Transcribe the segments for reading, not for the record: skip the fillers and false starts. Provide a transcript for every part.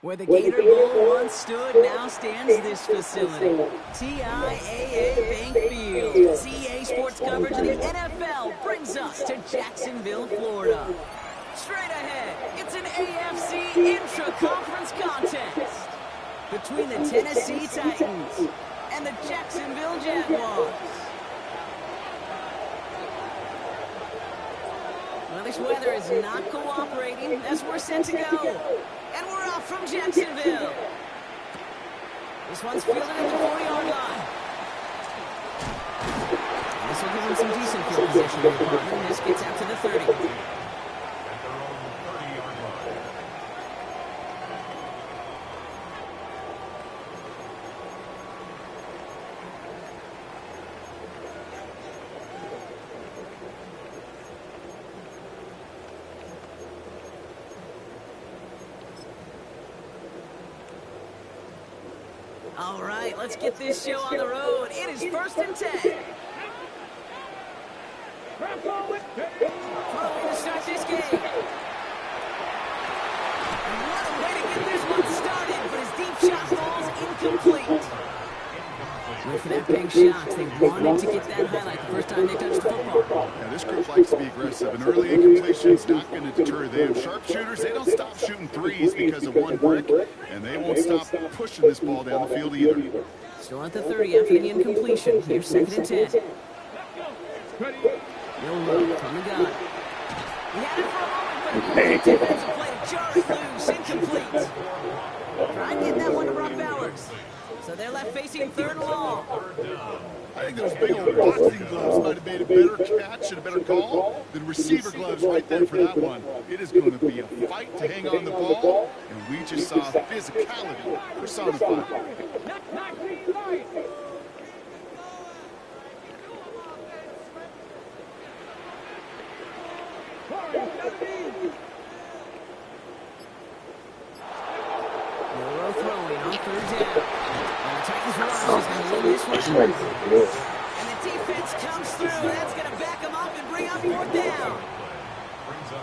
Where the Gator Bowl once stood, now stands this facility. TIAA Bank Field. CA Sports coverage of the NFL brings us to Jacksonville, Florida. Straight ahead, it's an AFC intra-conference contest between the Tennessee Titans and the Jacksonville Jaguars. Well, this weather is not cooperating as we're set to go. And we're off from Jacksonville. This one's fielded at the 40-yard line. And this will give him some decent field position in the department. This gets out to the 30. All right, let's get this show on the road. It is 1st and 10. Throwing to start this game. And what a way to get this one started, but his deep shot falls incomplete. Went for that big shot. They wanted to get that highlight the first time they touched the football. Yeah, this group likes to be aggressive. An early incompletion is not going to deter them. Sharpshooters, they don't stop shooting threes because of one brick, and they won't stop pushing this ball down the field either. Still at the 30 after the incompletion. Here's 2nd and 10. Yola from the gun. He had it for a moment, but the defensive play to Charlie loose, incomplete. Trying to get that one to Brock Bowers. So they're left facing 3rd and long. I think those big old boxing gloves might have made a better catch and a better call than receiver gloves right there for that one. It is going to be a fight to hang on the ball, and we just saw physicality personified. Moro throwing on 3rd down. Titans rush is going to win this one. And the defense comes through. That's going to back him up and bring up 4th down.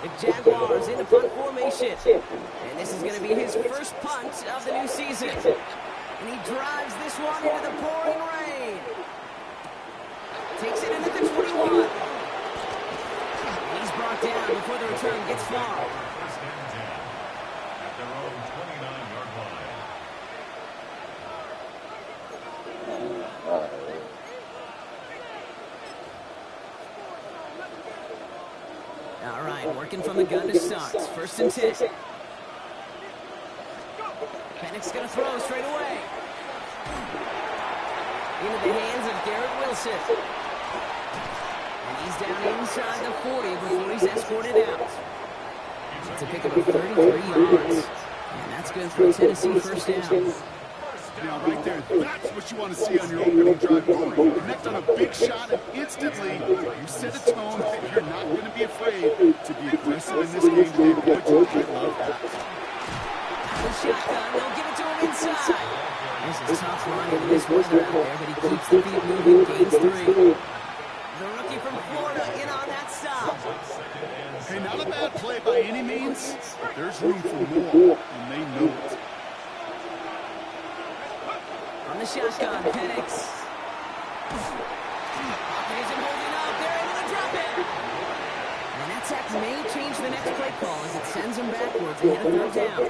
The Jaguars in the punt formation. And this is going to be his first punt of the new season. And he drives this one into the pouring rain. Takes it into the 21. And he's brought down before the return gets far. At their own 29-yard line. All right, working from the gun to start. 1st and 10. Pennick's going to throw straight away. Into the hands of Garrett Wilson. And he's down inside the 40 before he's escorted out. It's a pickup of 33 yards. And that's good for Tennessee 1st down. Now, right there, that's what you want to see on your opening drive. You connect on a big shot, and instantly you set a tone that you're not going to be afraid to be aggressive in this game today. But I love that. The shotgun, they'll give it to him inside. This is tough line in this weather out there, but he keeps the feet moving, gains 3. The rookie from Florida in on that stop. Hey, not a bad play by any means, but there's room for more, and they know it. On the shotgun, Penix. Pocket isn't holding up. They're able to drop it. And that sack may change the next play call as it sends him backwards ahead of 3rd down.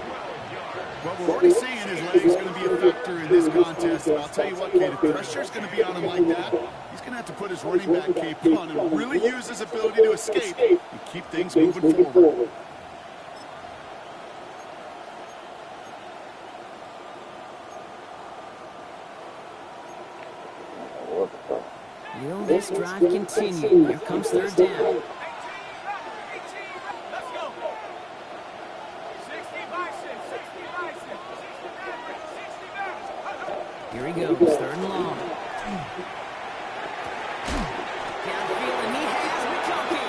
Well, we're already seeing his legs going to be a factor in this contest. And I'll tell you what, kid, if pressure's going to be on him like that, he's going to have to put his running back cape on and really use his ability to escape and keep things moving forward. Will this drive continue? Here comes 3rd down. Here he goes, 3rd and long. Downfield, and he has McConkey.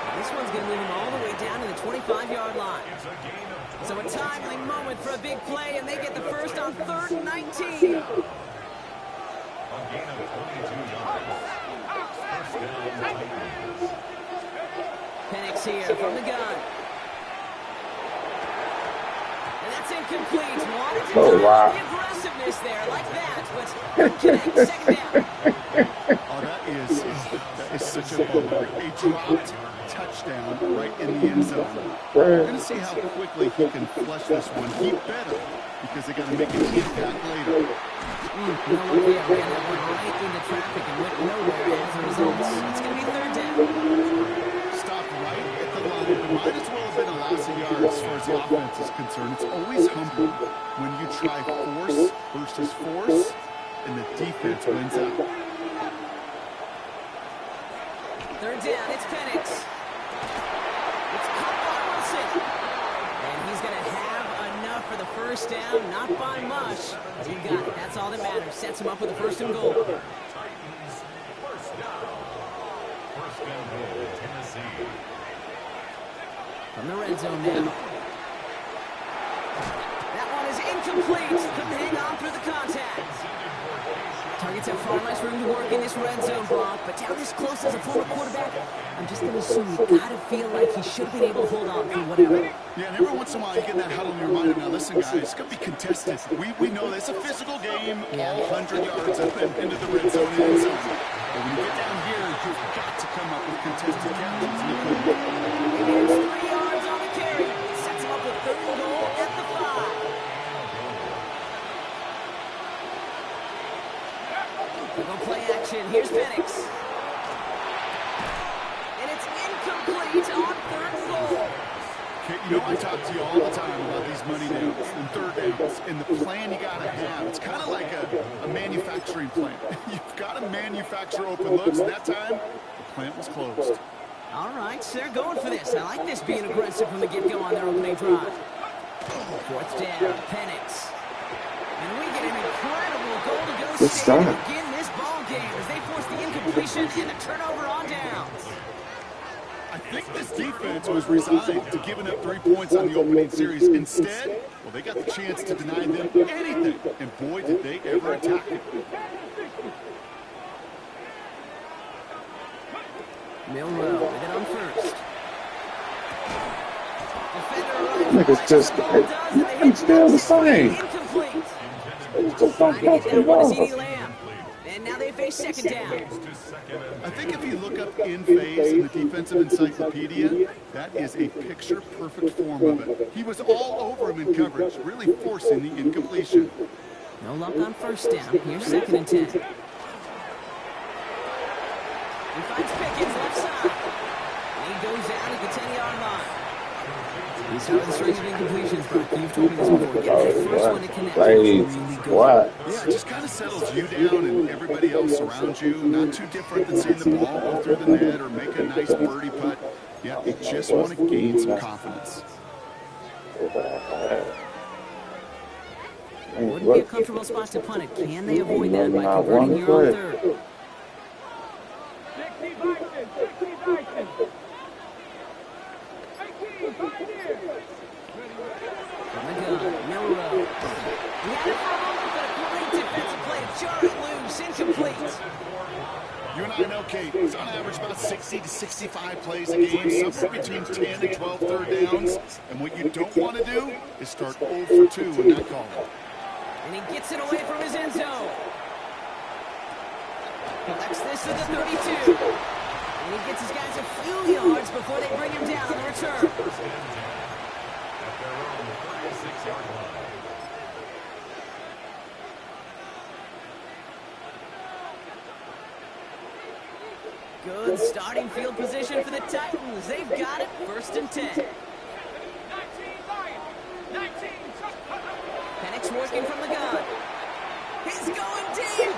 And this one's going to move him all the way down to the 25-yard line. So a timely moment for a big play, and they get the first on 3rd and 19. A gain of 22 yards. First down, Titans. Penix here from the gun. And that's incomplete. Wanted to Oh, wow. the aggressiveness there like that, but couldn't connect. Second down. Oh, that is such a bummer. A dropped touchdown right in the end zone. We're going to see how quickly he can flush this one. He better, because they're going to make an impact later. You know what, yeah, ran that one right into traffic and went nowhere as a result. It's going to be 3rd down. Stopped right at the line. It might as well have been a loss of yards as far as the offense is concerned. It's always humbling when you try force versus force, and the defense wins out. 3rd down, it's Penix. It's caught by Wilson. And he's going to have enough for the first down, not by much. But he got it. That's all that matters. Sets him up with a 1st and goal. Titans, first down. First and goal, Tennessee. From the red zone now. That one is incomplete. Couldn't hang on through the contact. Targets have far less room to work in this red zone, Brock, but down this close as a former quarterback, I'm just going to assume you got to feel like he should have been able to hold on for whatever. Yeah, and every once in a while you get that huddle in your mind. Now, listen, guys, it's going to be contested. We know it's a physical game, all 100 yards up and into the red zone and end zone. But when you get down here, you've got to come up with contested catches. And you couldn't. He gets 3 yards on the carry. Sets him up with 3rd and goal at the 5. We'll go play action. Here's Penix. And it's incomplete on 3rd and goal. Okay, you know I talk to you all the time about these money downs and 3rd downs and the plan you got to have. It's kind of like a manufacturing plant. You've got to manufacture open looks. That time, the plant was closed. All right, so they're going for this. I like this being aggressive from the get-go on their opening drive. 4th down, Penix. And we get an incredible goal-to-go Good stand start. to begin this ball game as they force the incompletion and the turnover on downs. I think this defense was resigned to giving up 3 points on the opening series. Instead, well, they got the chance to deny them anything, and boy, did they ever attack it. Milrow with it on 1st. Niggas just, it's still the same. Incomplete. It's just don't Trying to catch get the that one to ball. CeeDee Lamb. And now they face 2nd down. I think if you look up in phase in the defensive encyclopedia, that is a picture-perfect form of it. He was all over him in coverage, really forcing the incompletion. No luck on 1st down. Here's 2nd and 10. He finds Pickens left side. And he goes down at the 10-yard line. He started the string of incompletions, Brock. You've told me this before. Get that first one to connect. Really good. What? Yeah, it just kind of settles you down and everybody else around you. Not too different than seeing the ball go through the net or make a nice birdie putt. Yeah, you just want to gain some confidence. Wouldn't be a comfortable spot to punt it. Can they avoid that by converting here on 3rd? From the gun, Milrow. He had it for a moment, but a great defensive play to jar it loose. Incomplete. You and I know, Kate, it's on average about 60 to 65 plays a game, somewhere between 10 and 12 3rd downs. And what you don't want to do is start 0 for 2 in that call. And he gets it away from his end zone. Collects this to the 32. And he gets his guys a few yards before they bring him down on the return. At their own 36-yard line. Good starting field position for the Titans. They've got it. 1st and 10. Penix working from the gun. He's going deep.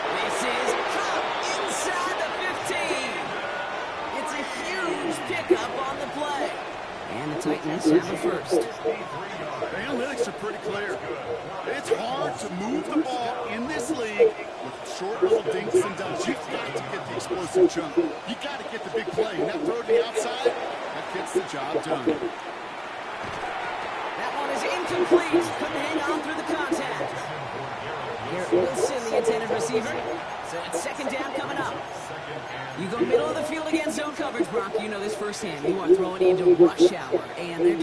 This is caught inside the 15. It's a huge pickup on the play. And the Titans have the 1st. The analytics are pretty clear. It's hard to move the ball in this league with short little dinks and dunks. You've got to get the explosive jump. You got to get the big play. And that throw to the outside, that gets the job done. incomplete. Couldn't hang on through the contact. Garrett Wilson, the intended receiver. So it's second down coming up. You go middle of the field against zone coverage, Brock. You know this firsthand. You are throwing into rush hour, and there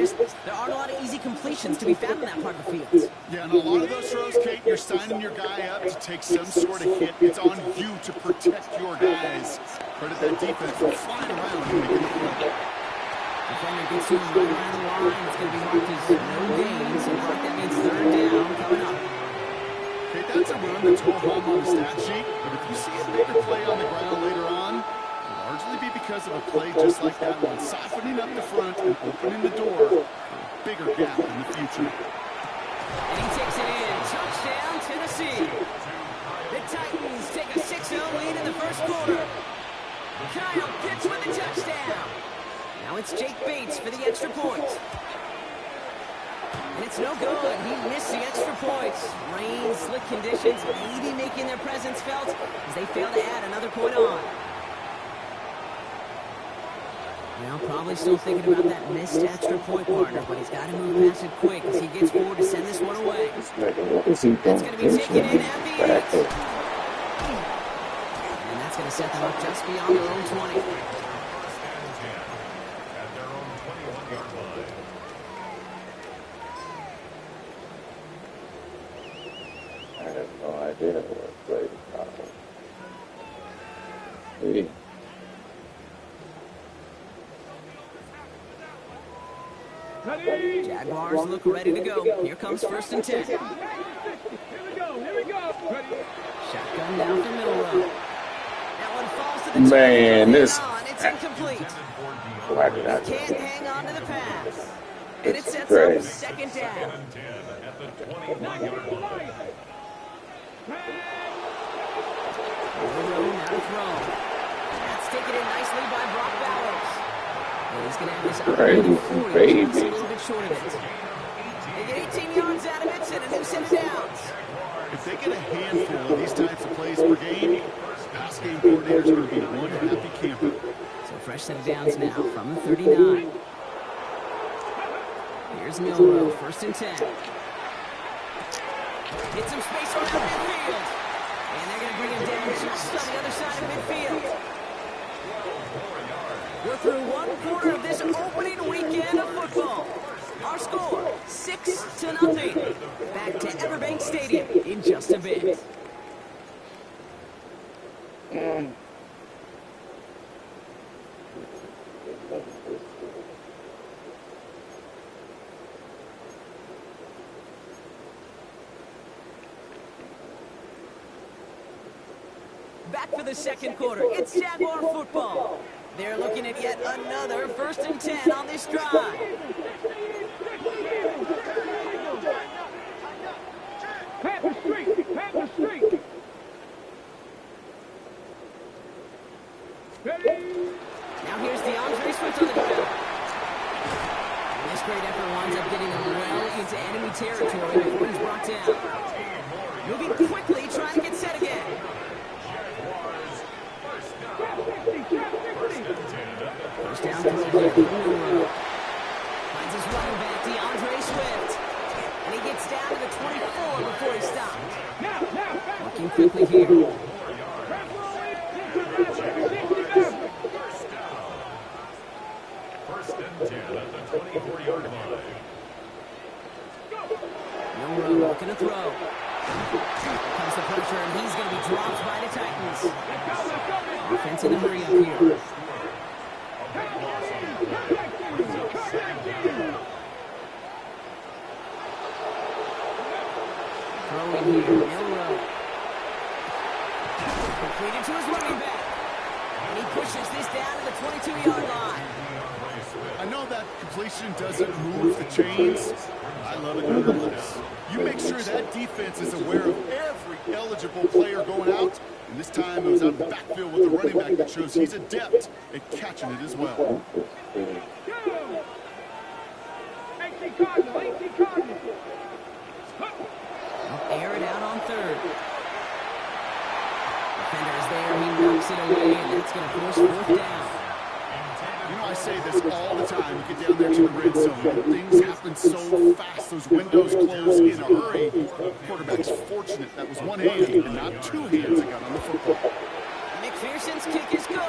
aren't a lot of easy completions to be found in that part of the field. Yeah, and a lot of those throws, Kate, you're signing your guy up to take some sort of hit. It's on you to protect your guys. Credit that defense for flying around and making the play. Defender gets to him right around the line. It's going to be marked as no gain, so Brock, that means third down coming up. Okay, that's a run that's all home on the stat sheet, but if you see a bigger play on the ground later on, it'll largely be because of a play just like that one, softening up the front and opening the door for a bigger gap in the future. And he takes it in. Touchdown, Tennessee. The Titans take a 6-0 lead in the first quarter. Kyle Pitts with a touchdown. Now it's Jake Bates for the extra point. And it's no good. He missed the extra points. Rain, slick conditions, maybe making their presence felt as they fail to add another point on. Now probably still thinking about that missed extra point, partner, but he's got to move past it quick as he gets forward to send this one away. That's going to be taken in at the 8. And that's going to set them up just beyond their own 20. I have no idea what played the Jaguars look ready to go. Here comes 1st and 10. Here we go. Shotgun down for middle row. That one falls to the Man, this... It's incomplete. Why did I Can't hang on to the pass. And it sets crazy. up second down. Overthrown, now to throw. That's taken in nicely by Brock Bowers. And he's going to have this opportunity 40, just a little bit short of it. They get 18 yards out of it and a new set of downs. If they get a handful of these types of plays per game, pass game coordinator's going to be one happy camper. So fresh set of downs now from the 39. Here's Milrow, 1st and 10. Get some space around midfield. And they're going to bring him down just on the other side of midfield. We're through one quarter of this opening weekend of football. Our score, 6-0. Back to Everbank Stadium in just a bit. Back for the second quarter. It's Jaguar football. They're looking at yet another 1st and 10 on this drive. Panther Street. Now here's DeAndre Swift on the ground. And this great effort winds up getting them well into enemy territory before he's brought down. Moving quickly, trying to get set again. First down throw here. Finds his running back, DeAndre Swift. And he gets down to the 24 before he stopped. Working quickly here. First and 10 at the 24-yard line. Milrow looking to throw. Here comes the pressure, and he's going to be dropped by the Titans. Offense in a hurry up here. Throwing here, Milrow. Completed to his running back. And he pushes this down to the 22-yard line. I know that completion doesn't move the chains. I love it nonetheless. You make sure that defense is aware of every eligible player going out. And this time it was out of the backfield with a running back that shows he's adept at catching it as well. 18 Cardinal. Air it out on 3rd. Defender's there, he knocks it away, and that's going to force 4th down. You know, I say this all the time. You get down there to the red zone, things happen happens so fast. Those windows close in a hurry. Quarterback's fortunate that was one hand and not two hands that got on the football. McPherson's kick is good. And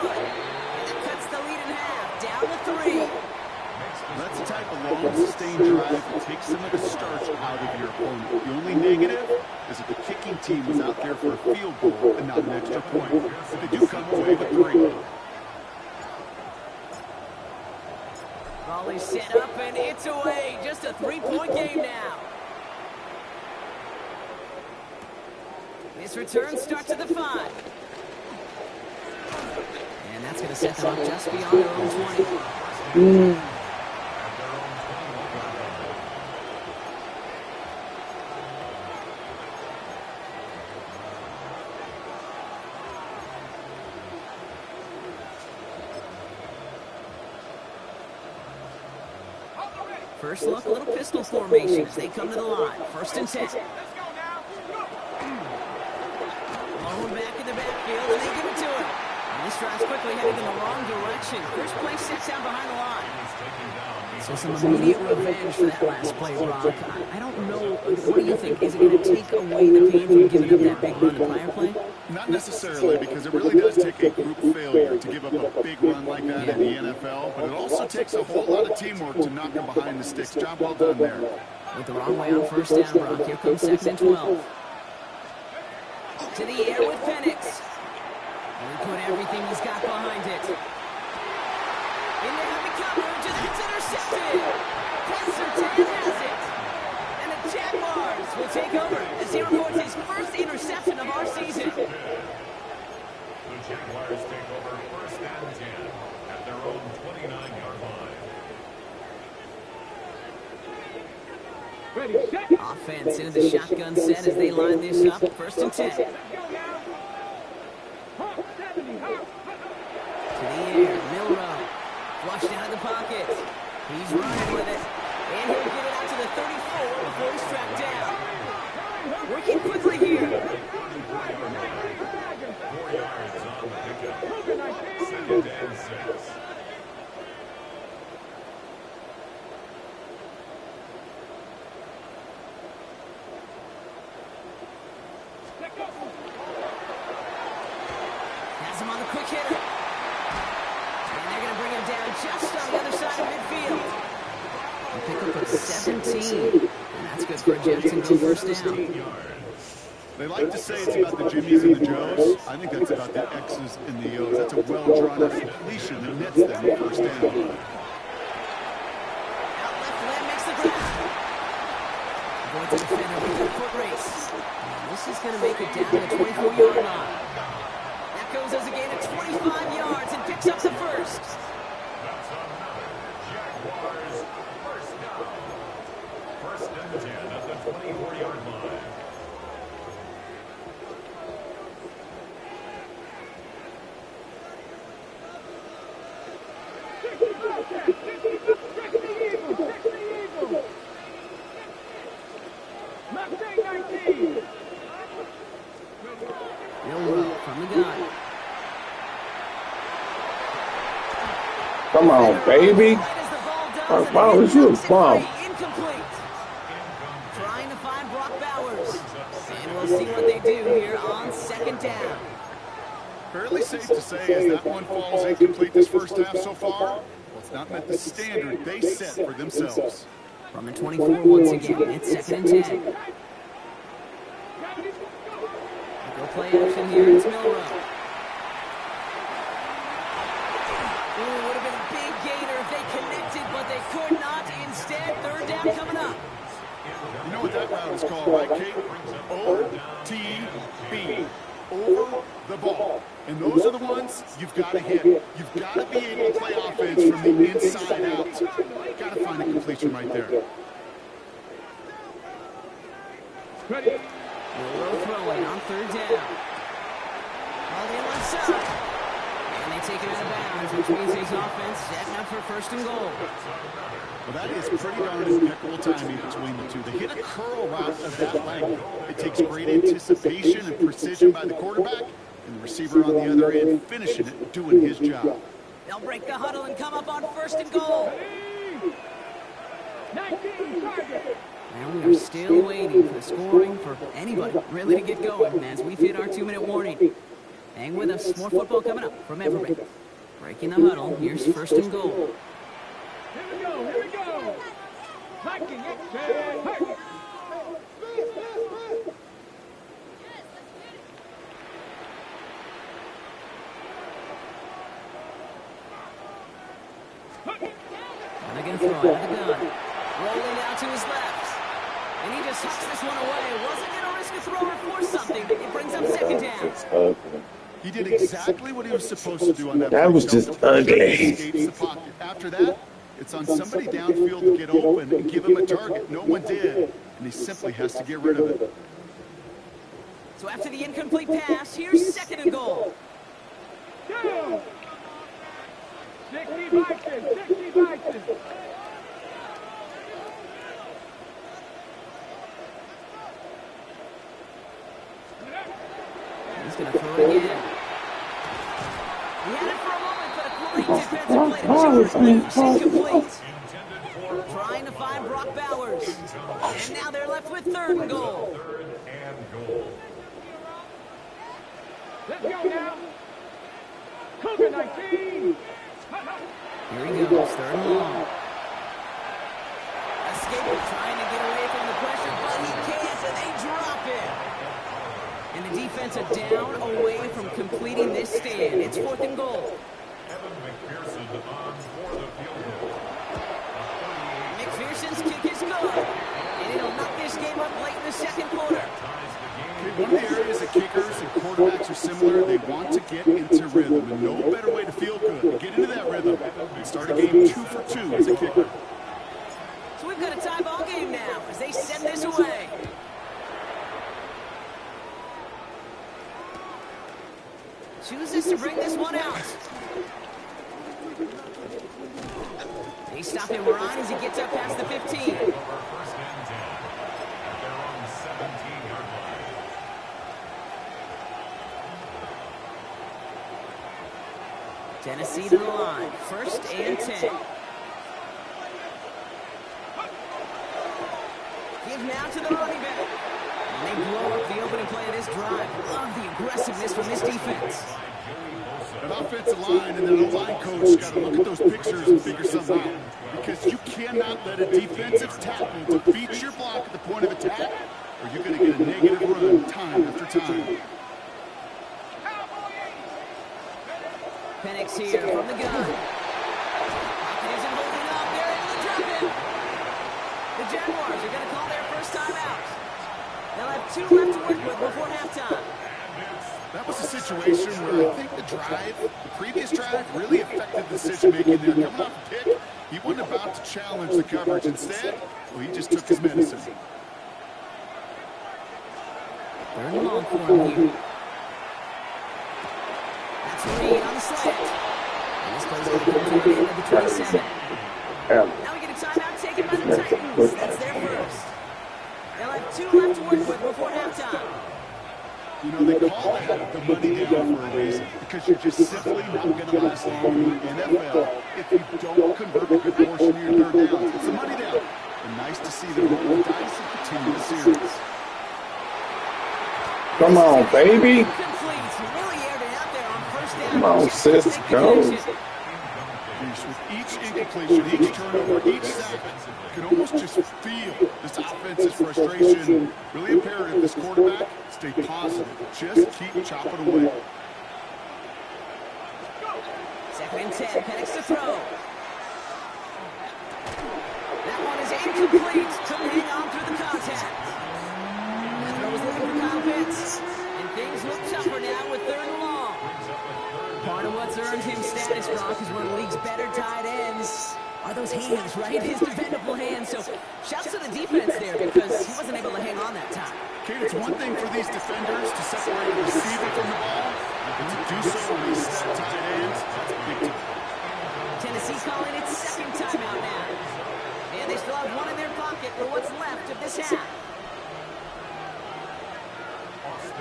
that cuts the lead in half. Down to 3. That's the type of long, sustained drive that takes some of the starch out of your opponent. The only negative is if the kicking team was out there for a field goal and not an extra point. But they do come away with 3. Volley set up and it's away. Just a 3-point game now. This return starts at the 5. And that's going to set them up just beyond their own 20. First look, a little pistol formation as they come to the line. 1st and 10. Let's go now. Long back in the backfield, and they give it to him. And this drive's quickly heading in the wrong direction. First play sets down behind the line. So some immediate revenge for that last play, Brock. I don't know. What do you think? Is it going to take away the pain from giving up that big run the prior play? Not necessarily, because it really does take a group failure to give up a big run like that in the NFL, but it also takes a whole lot of teamwork to knock them behind the sticks. Job well done there. With the wrong way on 1st down, Brock. Here comes 2nd and 12. To the air with Penix. He put everything he's got behind it. In the heavy coverage, and that's intercepted. Passer 10 has it. And the Jaguars will take over as he records his first interception of our season. The Jaguars take over 1st and 10 at their own 29-yard line. Ready, set. Offense into the shotgun set as they line this up. 1st and 10. Let's go now. Hawk 70, Hawk. To the air, Milrow. Flushed out of the pocket. He's running with it. And he'll get it out to the 34 before he's tracked down. Working quickly here. 4 yards on the pickup. 2nd and 6. Has him on the quick hitter. And they're going to bring him down just on the other side of midfield. A pickup of 17. And that's good for a Jacksonville 1st down. They like to say it's about the Jimmies and the Joes. I think that's about the X's and the O's. That's a well-drawn-up completion that nets them 1st down. Out left leg makes the grab. Avoids the defender with the foot race. And this is going to make it down to the 24-yard line. That goes as a gain of 25 yards and picks up the 1st. That's another Jaguars 1st down. 1st and 10 at the 24-yard line. Milrow from the gun. Come on, baby. Why was you a bum? Incomplete. Trying to find Brock Bowers. And we'll see what they do here on 2nd down. Fairly safe to say as that one falls incomplete this 1st half so far, well, it's not met the standard they set for themselves. From the 24 once again, it's 2nd and 10. Go play action here, it's Milrow. Ooh, would have been a big gainer if they connected, but they could not. Instead, 3rd down coming up. You know what that route is called, right, Kate? OTB. Over the ball. And those are the ones you've got to hit. You've got to be able to play offense from the inside out. Got to find a completion right there. Ready. Milrow throwing on 3rd down. All the left side. And they take it out of bounds, which means his offense setting up for 1st and goal. Well, that is pretty darn impeccable timing between the two. They hit a curl route of that length. It takes great anticipation and precision by the quarterback, and the receiver on the other end finishing it, doing his job. They'll break the huddle and come up on 1st and goal. 19, target. And we are still waiting for the scoring for anybody really to get going as we've hit our 2-minute warning. Hang with us. More football coming up from Everett. Breaking the huddle. Here's first and goal. Here we go, here we go. Viking extend. Target. And they're going to throw it at the gun. Rolling out to his left. And he just hucks this one away. Wasn't going to risk a throw or force something. It brings up second down. He did exactly what he was supposed to do on that. That was just ugly. Escapes the pocket. After that, it's on somebody downfield to get open and give him a target. No one did, and he simply has to get rid of it. So after the incomplete pass, here's second and goal. 2. 60 Vikings, 60 Vikings. He's going to throw it again. He had it for a moment, but a great defensive play to John. Incomplete. Trying to find Brock Bowers. And now they're left with third and goal. Let's go now. Cougar 19. Here he goes, third and long. Escaping, trying to get away from the pressure, but he can't, and they drop it. And the defense are down away from completing this stand. It's fourth and goal. Evan McPherson on for the field goal. McPherson's kick is good, and it'll knock this game up late in the second quarter. One of the areas that kickers and quarterbacks are similar, they want to get into rhythm. And no better way to feel good than get into that rhythm and start a game 2 for 2 as a kicker. So we've got a tie ball game now as they send this away. Chooses to bring this one out. They stop him right as he gets up past the 15. First and 10 at their own 17-yard line. Tennessee to the line. First and 10. Give now to the running back. And they blow up the opening play of this drive. Love the aggressiveness from this defense. An offensive line and then a line coach got to look at those pictures and figure something out. Because you cannot let a defensive tackle defeat your block at the point of attack, or you're going to get a negative run time after time. Penix here from the gun. Pocket isn't holding up. They're able to drop it. The Jaguars are going to call their first timeout. They'll have 2 left to work with before halftime. That was a situation where I think the previous drive really affected the decision-making there. Coming off a pick, he wasn't about to challenge the coverage. Instead, well, he just took his medicine. Third and long for him here. That's Reed on the slant. And this play's going to come to the end of the 27. Now we get a timeout taken by the Titans. That's their first. They'll have 2 left to work with before halftime. You know, they call that the money down for a reason, because you're just simply not going to last long in the NFL if you don't convert a good portion of your third downs. It's the money down. And nice to see them roll the dice and continue the series. Come on, baby. Complete. Really aired it out there on first down. Come on, sis, go. With each incompletion, each turnover, each sack, you can almost just feel this offense's frustration. Really imperative, this quarterback, stay positive. Just keep chopping away. Second and 10. Penix to throw. That one is incomplete. Couldn't hang on through the contact. The throw was looking for Kyle Pitts. And things look tougher now with third and long. Part of what's earned him status, Brock, is one of the league's better tight ends. Are those hands, right? His dependable hands. So shouts to the defense there because he wasn't able to hang on that time. Kate, it's one thing for these defenders to separate a receiver from the ball, but to do so when he's set tight ends, that's a big time. Tennessee calling its second timeout now. And they still have one in their pocket for what's left of this half.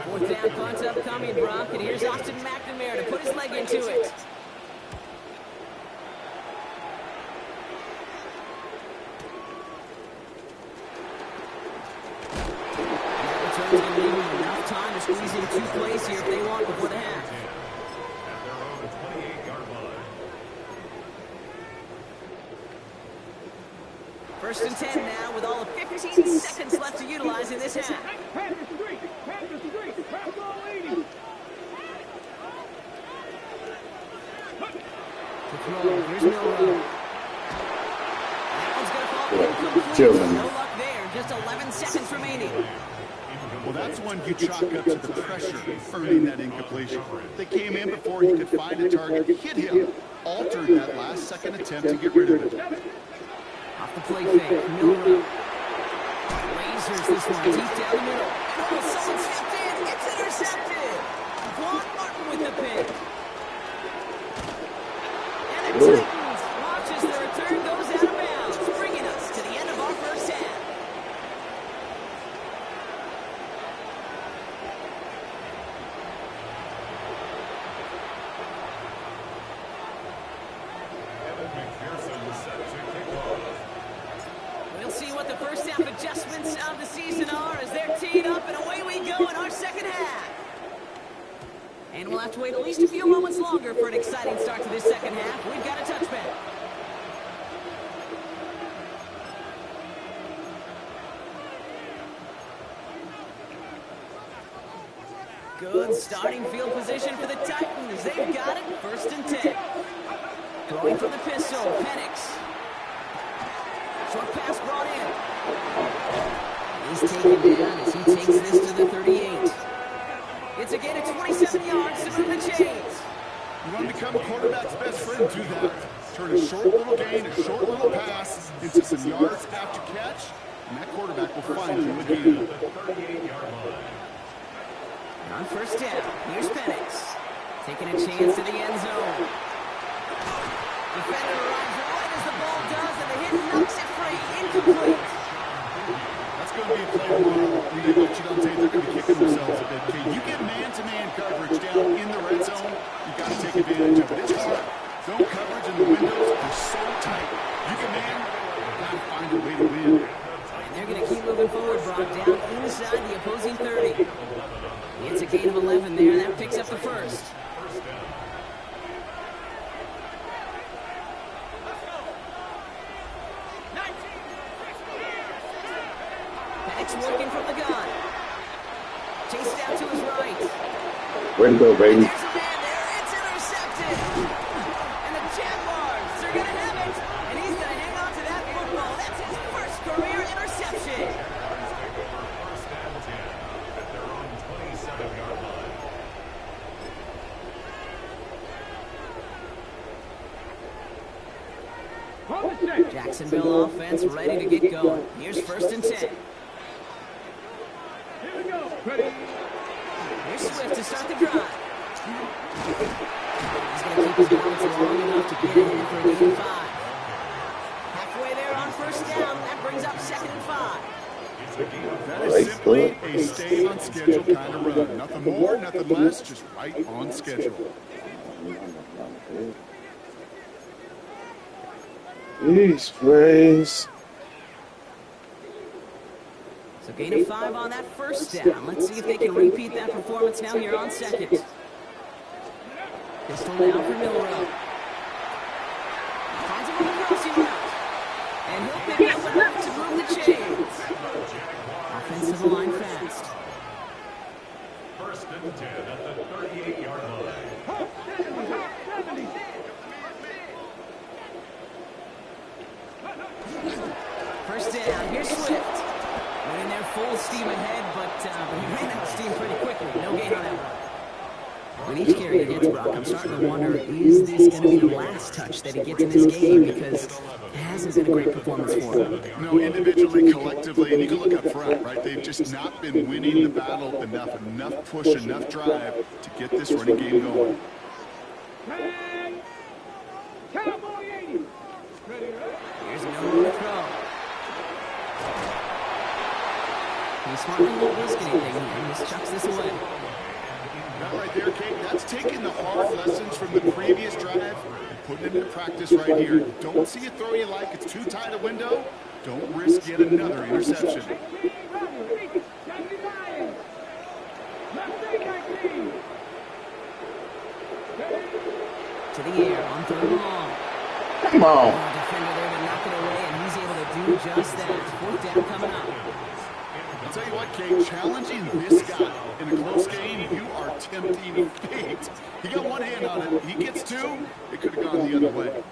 Fourth down punt upcoming, Brock, and here's Austin McNamara to put his leg into it. going to leave them enough time to squeeze in 2 plays here if they want before the half. At their own 28-yard line. First and 10 now with all of 15 seconds left to utilize in this half. Pass the street. Pass the street. Pass ball 80. To throw. Here's Milrow. That one's going to fall incomplete. Chilling. No luck there. Just 11 seconds remaining. Well, that's when you chalk up to the pressure earning that incompletion. They came in before he could find a target, hit him, altered that last-second attempt to get rid of it. Off the play fake. Milrow. Lasers this one deep down the middle. Oh, someone stepped in. It's intercepted. Juan Martin with the pick. And the Titans watch as the return goes out of bounds, bringing us to the end of our first half. Evan McPherson set to kick off. We'll see what the first half adjustments of the season are as they're teed up, and away we go in our second half. And we'll have to wait at least a few moments longer for an exciting start to this second half. We've got a touchback. Good starting field position for the Titans. They've got it, first and 10. Throwing from the pistol, Penix. Short pass brought in. He's taken down as he takes this to the 38. It's a gain of 27 yards to move the chains. You want to become a quarterback's best friend, do that. Turn a short little gain, a short little pass into some yards after catch, and that quarterback will find you again. The 38-yard line. On first down, here's Penix. Taking a chance to the end zone. Defender arrives right as the ball does, and the hit knocks it free. Incomplete. That's going to be a play tomorrow. When they go cheat on tape, they're going to be kicking themselves a bit. Okay, you get man-to-man coverage down in the red zone, you got to take advantage of it. It's hard. Zone coverage and the windows are so tight. You can man, you got to find a way to win. And they're going to keep moving forward, Brock, down inside the opposing 30. It's a gain of 11 there, and that picks up the first. Penix working from the gun. Chased out to his right. Way to go, baby. There's a man there. It's intercepted. And the Jaguars are going to have it. And he's going to hang on to that football. That's his first career interception. First and 10 at their own 27-yard line. Jacksonville offense ready to get going. Here's first and 10. Here we go. Ready. Here's Swift to start the drive. He's going to keep his balance long enough to get ahead for a gain of 5. Halfway there on first down. That brings up second and 5. That is simply a stay on schedule kind of run. Nothing more, nothing less, just right on schedule. Jeez, Braves. So gain of 5 on that first down. Let's see if they can repeat that performance now here on second. Pistol now for Milrow. Finds him on the crossing route. And he'll pick up enough to move the chains. Offensive line fast. First and 10 at the 38-yard line. First down, here's Swift. Went in there full steam ahead, but he ran out of steam pretty quickly. No gain on that one. With each carry he gets, Brock, I'm starting to wonder, is this going to be the last touch that he gets in this game? Because it hasn't been a great performance for him. No, individually, collectively, and you can look up front, right? They've just not been winning the battle enough push, enough drive to get this running game going. Cowboy 80. Ready, Here's Milrow to throw. He smartly won't risk anything and just chucks this away. That right there, Kate, that's taking the hard lessons from the previous drive and putting it into practice right here. Don't see a throw you like, it's too tight a window. Don't risk yet another interception. To the air on third and long. Come on. Defender there to knock it away, and he's able to do just that. Fourth down coming up. I'll tell you what, Kate, challenging this guy in a close game, you are tempting fate. He got one hand on it. He gets two, it could have gone the other way.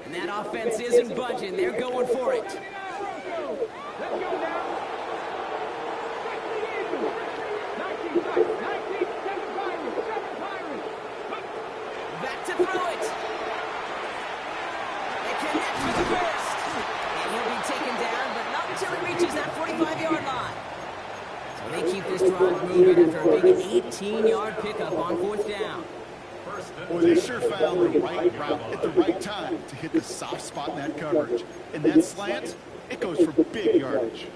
And that offense isn't budging. They're going for it. Let's go now. Back to throw it. They connect for the first. And he'll be taken down, but not until he reaches that 45-yard line. So they keep this drive moving after a big 18-yard pickup on fourth down. Boy, they sure found the right route at the right time to hit the soft spot in that coverage. And that slant, it goes for big yardage.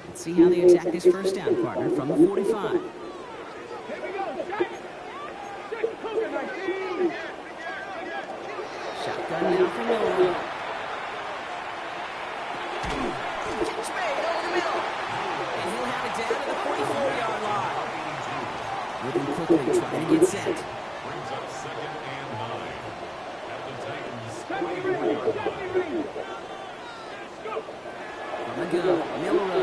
Let's see how they attack this first down, partner, from the 45. Here we go. Shotgun now for Miller. Catch made over the middle. And he'll have it down to the 44-yard line. Moving quickly, trying to get set. Brings up 2nd and 9. At the Titans' 44-yard line. From the gun, Miller.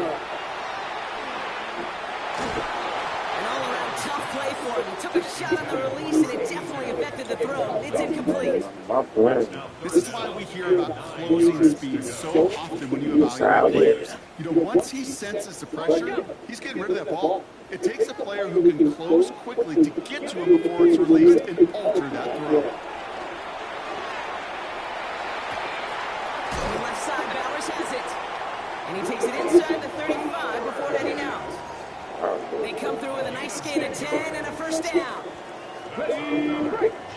An all-around tough play for him. He took a shot on the release, and it definitely affected the throw. It's incomplete. My friend. This is why we hear about closing speed so often when you evaluate players. You know, once he senses the pressure, he's getting rid of that ball. It takes a player who can close quickly to get to him before it's released and alter that throw. On the left side, Bowers has it. And he takes it inside the 35 before heading out. They come through with a nice gain of 10 and a first down.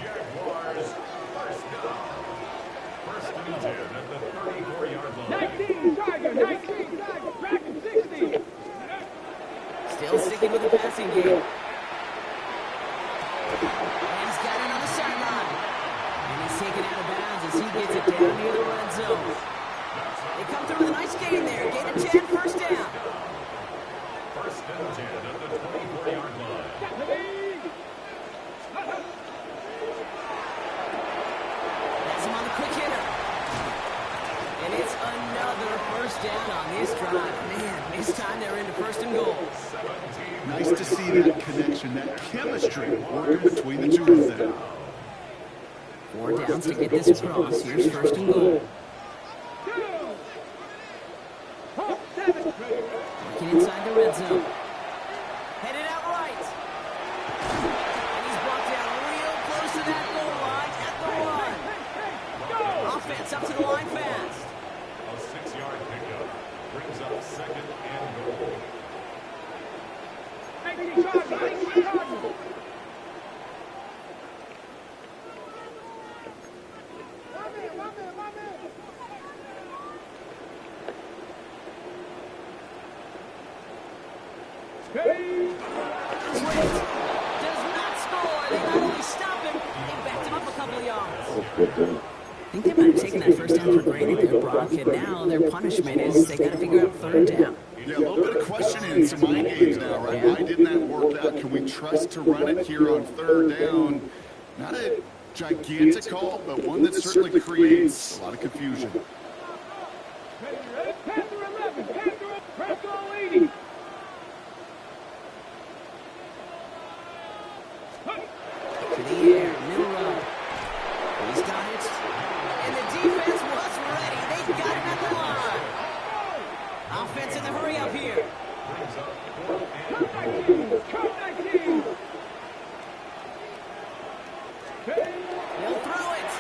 Jaguars, first down. First and 10 at the 34-yard line. 19, Tiger, 19, Tiger, back in 60. Still sticking with the passing game. And he's got it on the sideline. And he's taken out of bounds as he gets it down near the red zone. They come through with a nice gain there. Gain of 10, first down. First and 10 at the 24-yard line. Has him on the quick hitter. And it's another first down on this drive. Man, this time they're into first and goal. Nice to see that connection, that chemistry working between the two of them. 4 downs to get this across. Here's first and goal. Working inside the red zone. Headed out right. And he's brought down real close to that goal line at the 1. Offense up to the line fast. A 6-yard pickup brings up 2nd and goal. Does not score. They not only stop him, they backed him up a couple of yards. I think they might have taken that first down for granted there, Brock, and now their punishment is they got to figure out third down. Yeah, a little bit of questioning in some mind games now, right? Why didn't that work out? Can we trust to run it here on third down? Not a gigantic call, but one that certainly creates a lot of confusion. Panther 11, Panther 80. To the air, middle row. He's got it. And the defense was ready. They got him at the line. Offense in the hurry up here. He'll throw it.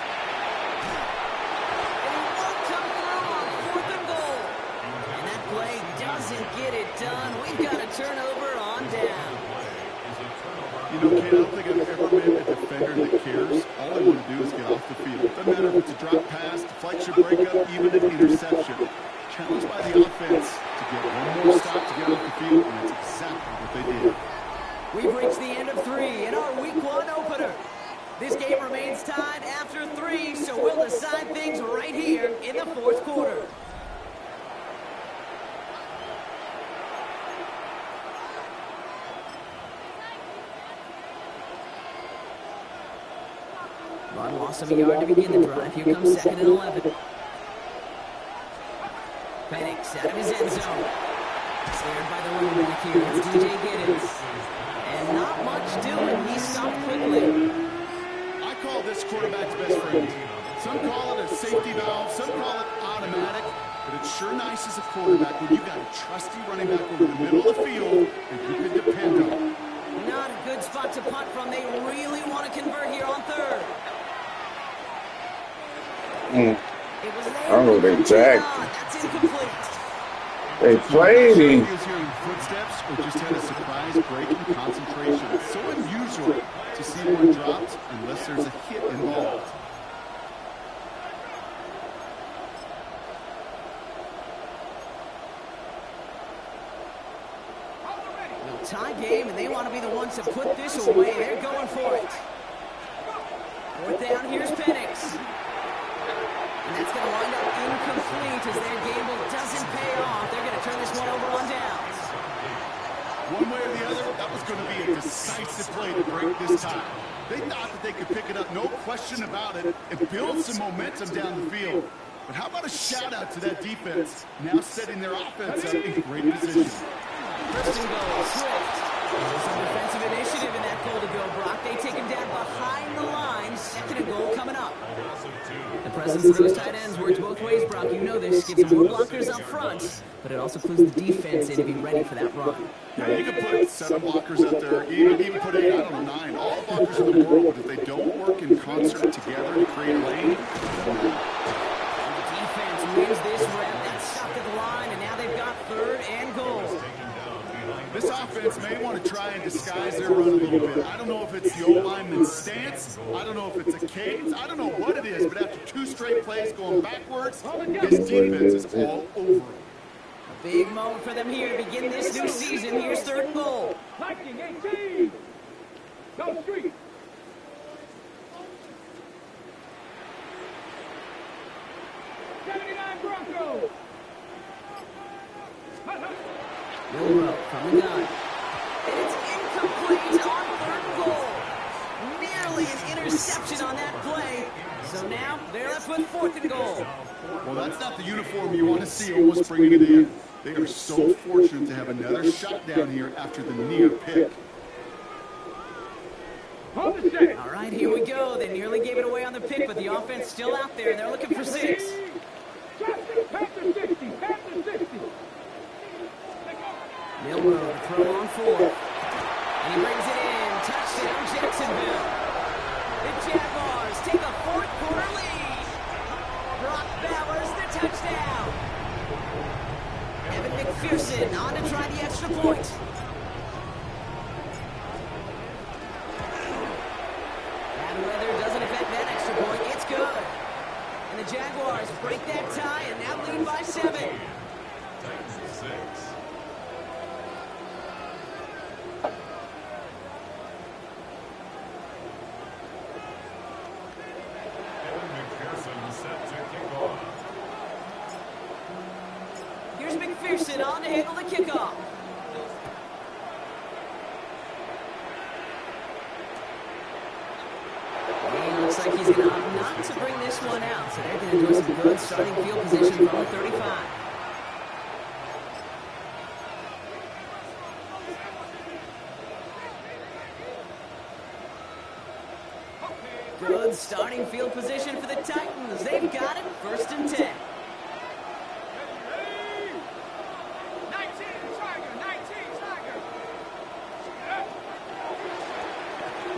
And he won't come through on 4th and goal. And that play doesn't get it done. We've got a turnover on down. You know, Kate, I don't think I've ever been a defender that cares. All I want to do is get off the field. Doesn't matter if it's a drop pass, deflection, breakup, even an interception. Challenged by the offense to get one more stop to get off the field, and that's exactly what they did. We've reached the end of 3 in our week 1 opener. This game remains tied after 3, so we'll decide things right here in the fourth quarter. Run loss of a yard to begin the drive. Here comes 2nd and 11. Penix out of his end zone. Cleared by the running back here. It's DJ Giddens. And not much doing. He stopped quickly. I call this quarterback's best friend. Some call it a safety valve. Some call it automatic. But it's sure nice as a quarterback when you got a trusty running back over the middle of the field that you can depend on. Not a good spot to punt from. They really want to convert here on 3rd. Oh, they jacked. That's incomplete. They played him. He was hearing footsteps or just had a surprise break in concentration. It's so unusual to see one dropped unless there's a hit involved. Well, tie game, and they want to be the ones to put this away. They're going for it. 4th down, here's Penix. And that's going to wind up incomplete as their gamble doesn't pay off. They're going to turn this one over on downs. One way or the other, that was going to be a decisive play to break this tie. They thought that they could pick it up, no question about it, and build some momentum down the field. But how about a shout-out to that defense, now setting their offense up in great position. First and goal, Swift. Some defensive initiative in that goal to go, Brock. They take him down behind the line. 2nd and goal coming up. The presence of those tight ends works both ways, Brock. You know this. Gives more blockers up front, but it also clues the defense in to be ready for that run. Yeah, you can put 7 blockers out there, even put 8, I don't know, 9, all the blockers in the world, but if they don't work in concert together to create a lane, the defense wins this rep. That's stopped at the line, and now they've got 3rd and goal. this offense may want to try and disguise their run a little bit. I don't know if it's the old lineman's stance. I don't know if it's a cadence. I don't know what it is, but after 2 straight plays going backwards, his defense is all over him. A big moment for them here to begin this new season. Here's 3rd and goal. Viking 18. Go street. Broncos. Milrow from the gun. And it's incomplete on 3rd and goal. Nearly an interception on that play. So now they're left with 4th and goal. Well, that's not the uniform you want to see almost bringing it in. They are so fortunate to have another shot down here after the near pick. Hold the set. All right, here we go. They nearly gave it away on the pick, but the offense still out there, and they're looking for 6. Panther 60. Panther 60. Milrow to throw on 4th. And he brings it in. Touchdown, Jacksonville. The Jaguars take a 4th quarter lead. Brock Bowers, the touchdown. Evan McPherson on to try the extra point. Bad weather doesn't affect that extra point. It's good. And the Jaguars break that tie and now lead by 7. Titans 6. Here's McPherson on to handle the kickoff. And looks like he's going to opt not to bring this one out, so they're going to enjoy some good starting field position from the 35. Good starting field position for the Titans. They've got it, 1st and 10.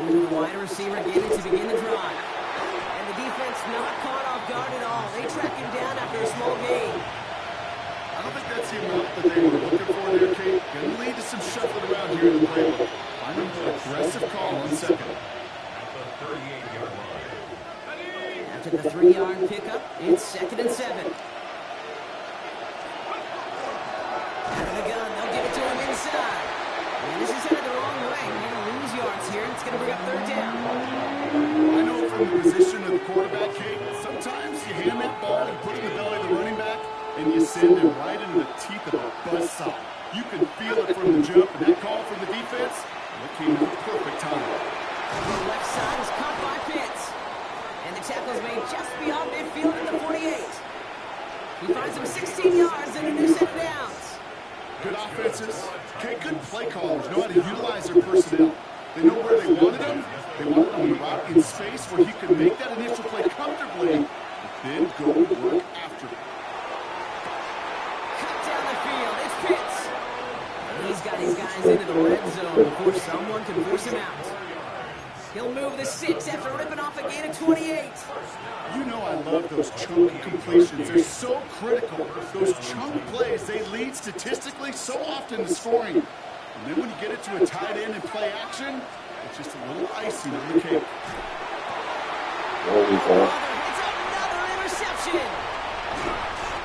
The wide receiver gave it to begin the drive. And the defense not caught off guard at all. They track him down after a small gain. I don't think that's the amount that they were looking for there, Kate. Going to lead to some shuffling around here in the playbook. Finding an aggressive call on 2nd. At the 38-yard line. After the 3-yard pickup, it's 2nd and 7. Out of the gun, they'll give it to him inside. And this is headed the wrong way. They're going to lose yards here. It's going to bring up third down. I know from the position of the quarterback, Kate, sometimes you hand that ball, you put it in the belly of the running back, and you send him right into the teeth of a buzzsaw. You can feel it from the jump, and that call from the defense, that came at the perfect time. The left side is caught by Pitts. And the tackle is made just beyond midfield at the 48. He finds him 16 yards and a new set of downs. Good offenses, okay, good play callers know how to utilize their personnel. They know where they wanted them. They wanted them in a route in space where he could make that initial play comfortably, but then go work after it. Cut down the field. It's Pitts. And he's got his guys into the red zone before someone can force him out. He'll move the 6 after ripping off a gain of 28. You know I love those chunk completions. They're so critical. Those chunk plays, they lead statistically so often to scoring. And then when you get it to a tight end and play action, it's just a little icing on the cake. There we go. It's another interception.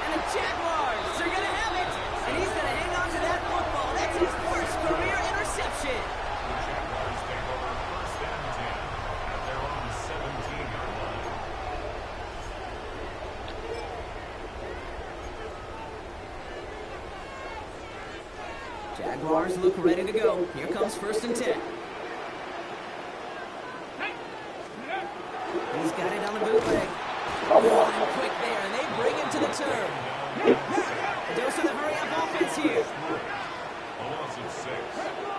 And the Jaguars are going to have it. And he's going to hang on to that football. That's his first career interception. Jaguars look ready to go. Here comes 1st and 10. He's got it on the bootleg. Rolling quick there, and they bring him to the turn. A dose of the hurry-up offense here. A loss of 6.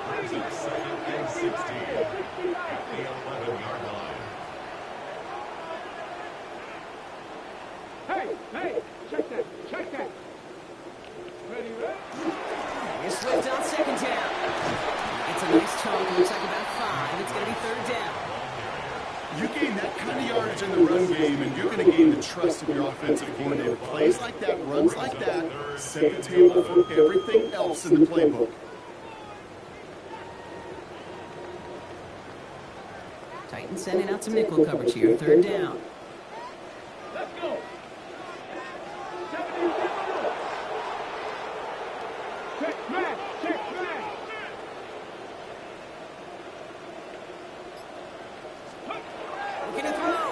Brings up 2nd and 16 at the 11-yard line. Hey, check that. Ready? Here's Swift on 2nd down. It's a nice chunk. Looks like about 5. It's going to be 3rd down. You gain that kind of yardage in the run game, and you're going to gain the trust of your offensive coordinator. Plays like that, runs like that, set the table for everything else in the playbook. Titans sending out some nickel coverage here. 3rd down. Let's go. Check smash. Looking to throw.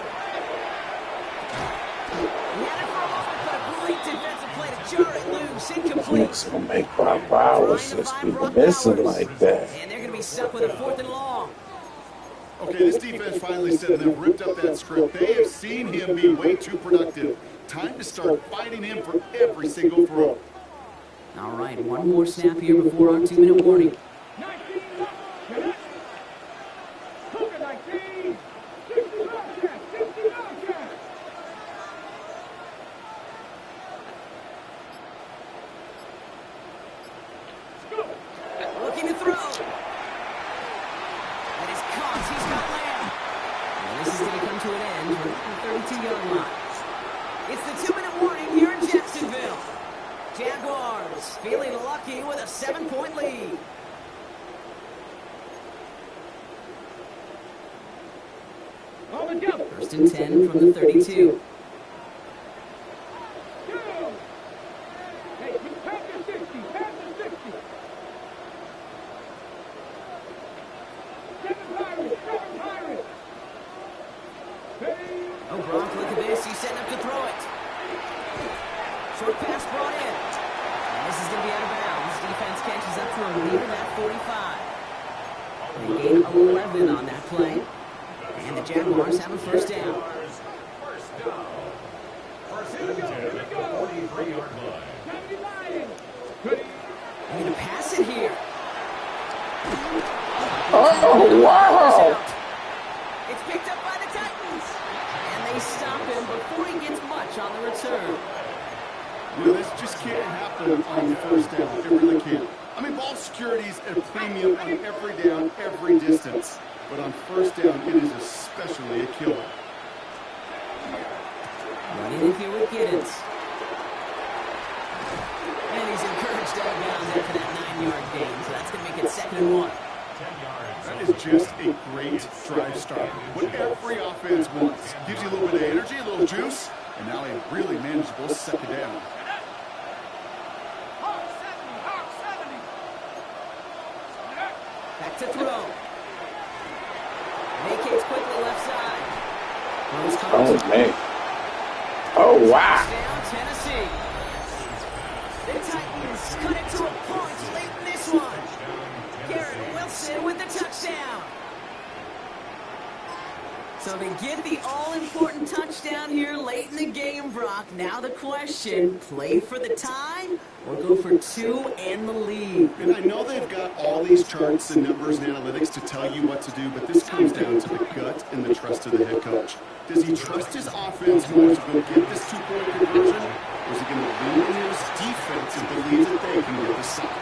He had it for a moment, but a great defensive play to jar it loose. Incomplete. It's gonna make Brock Bowers just be missing like that. And they're going to be stuck with a 4th and long. Okay, this defense finally said they've ripped up that script. They have seen him be way too productive. Time to start fighting him for every single throw. All right, one more snap here before our 2-minute warning. 19. Hook 19. 60 yard catch. Go. Looking to throw. That is caught. He's got Lamb. And this is going to come to an end at the 32-yard line. It's the 2-minute warning here in Jacksonville. Jaguars feeling lucky with a 7-point lead. All together. 1st and 10 from the 32. Hey, pass the 60. Seven Pirates. Hey. Oh, Gronk, look at this. He's setting up to throw it. Short pass brought in. And this is going to be out of bounds. Defense catches up for a near that 45. They gain 11 on that play. And the Jaguars have a 1st down. First down. First and 10 at the 43-yard line. They're going to pass it here. Oh, wow! It's picked up by the Titans. And they stop him before he gets much on the return. You know, this just can't happen on 1st down. It really can't. I mean, ball security's at a premium on every down, every distance. But on 1st down, it is especially a killer. Running in here with Giddens. And he's encouraged out of bounds after that 9-yard gain. So that's going to make it 2nd and 1. 10 yards. That is just a great drive start. What every offense wants. Gives you a little bit of energy, a little juice, and now a really manageable 2nd down. quickly left side. Oh, man. Oh, wow. Touchdown, Tennessee. The Titans cut it to a point late in this one. Garrett Wilson with the touchdown. So they get the all-important touchdown here late in the game, Brock. Now the question, play for the tie or go for two and the lead? And I know they've got all these charts and numbers and analytics to tell you what to do, but this comes down to the gut and the trust of the head coach. Does he trust his offense more to go get this two-point conversion, or is he going to lean into his defense and believe that they can get the stop?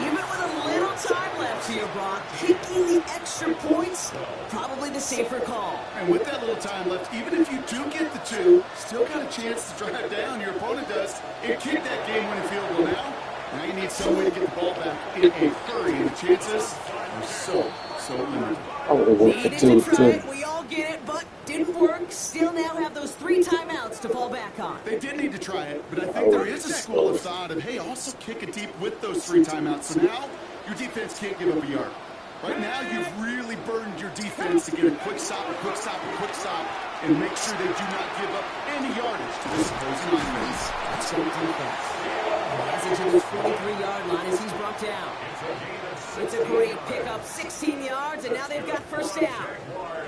Even with a little time left here, Brock, kicking the extra points, probably the safer call. And with that little time left, even if you do get the two, still got a chance to drive down, your opponent does, and kick that game-winning field goal now. Now you need some way to get the ball back in a hurry, and the chances are so limited. I would have worked for Needed two, to try it, too. we all get it, but didn't work. Still now have those 3 timeouts to fall back on. They did need to try it, but I think there is a school of thought of, hey, also kick it deep with those 3 timeouts. So now your defense can't give up a yard. Right now, you've really burdened your defense to get a quick stop, and make sure they do not give up any yardage to this opposing offense. That's great defense. He has it to the 43-yard line as he's brought down. It's a great pickup, 16 yards, and now they've got first down.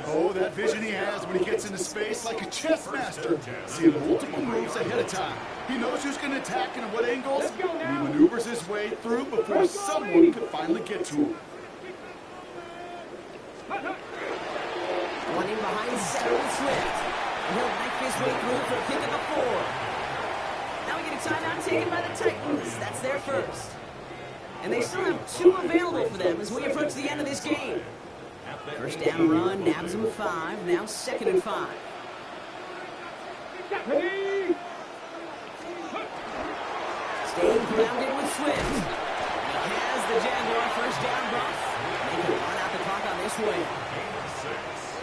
Oh, that vision he has when he gets into space like a chess master. Seeing multiple moves ahead of time. He knows who's going to attack and at what angles, and he maneuvers his way through before someone could finally get to him. Running behind center with Swift. And he'll knife his way through for a kick at the 4. Now we get a timeout taken by the Titans. That's their first. And they still have 2 available for them as we approach the end of this game. First down run, nabs him 5. Now 2nd and 5. Staying grounded with Swift. He has the Jaguar first down buff. They can run out the clock on this way.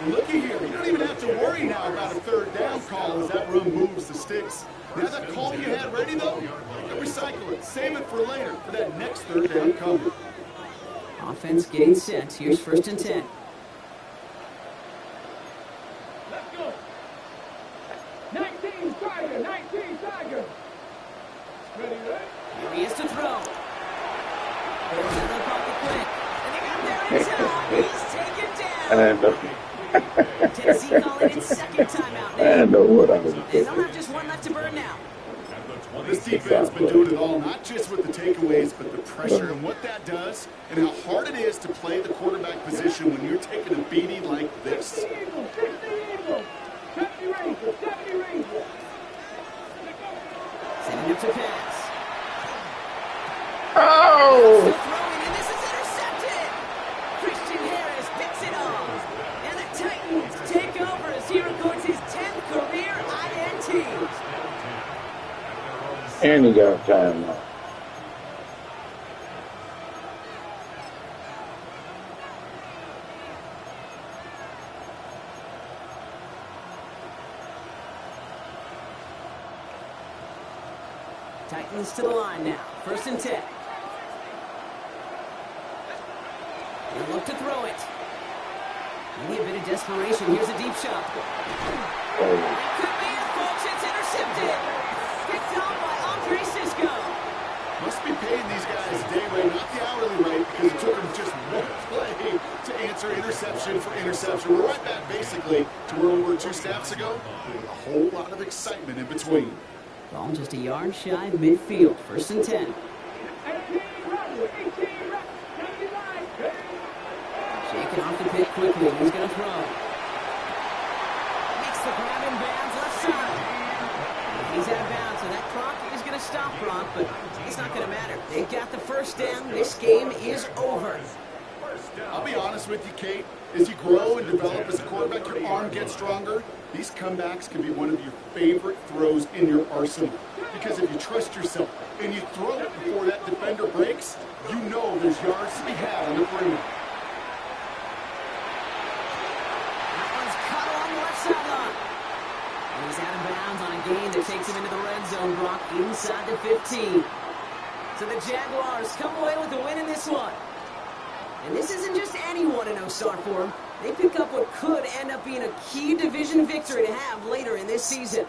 And looky here, you don't even have to worry now about a 3rd down call as that run moves the sticks. Now that call you had ready, though, you can recycle it. Save it for later, for that next 3rd down coming. Offense getting set. Here's 1st and 10. Let's go. 19 Tiger. Ready, right? Here he is to throw. Goes out of the pocket quick. And they got there in time. He's taken down. Tennessee calling it 2nd timeout I now. know what I was And doing. they'll have just 1 left to burn now. This defense has been doing it all, not just with the takeaways, but the pressure and what that does, and how hard it is to play the quarterback position when you're taking a beating like this. 70 Rangers. Sending him to pass. Oh! Still throwing, and this is intercepted. Christian Harris picks it off. And the Titans take over as he records his 10th career INT. And he got a timeout. Titans to the line now. 1st and 10. They look to throw it. Maybe a bit of desperation. Here's a deep shot. Oh. It could be it, folks. It's intercepted. Picked off by Andre Sisco. Must be paying these guys day rate, not the hourly rate, because it took them just one play to answer interception for interception. We're right back, basically, to where we were 2 snaps ago, with a whole lot of excitement in between. Ball just a yard shy of midfield. 1st and 10. 18 Shaking off the pit quickly. He's going to throw. Makes the grab in bounds left side. He's out of bounds, so that clock is going to stop Brock, but it's not going to matter. They got the first down. This game is over. I'll be honest with you, Kate. As you grow and develop as a quarterback, your arm gets stronger. These comebacks can be one of your favorite throws in your arsenal. Because if you trust yourself and you throw it before that defender breaks, you know there's yards to be had on the perimeter. That one's cut along the left sideline. And he's out of bounds on a gain that takes him into the red zone, Brock, inside the 15. So the Jaguars come away with the win in this one. And this isn't just any 1-0 start for them. they pick up what could end up being a key division victory to have later in this season.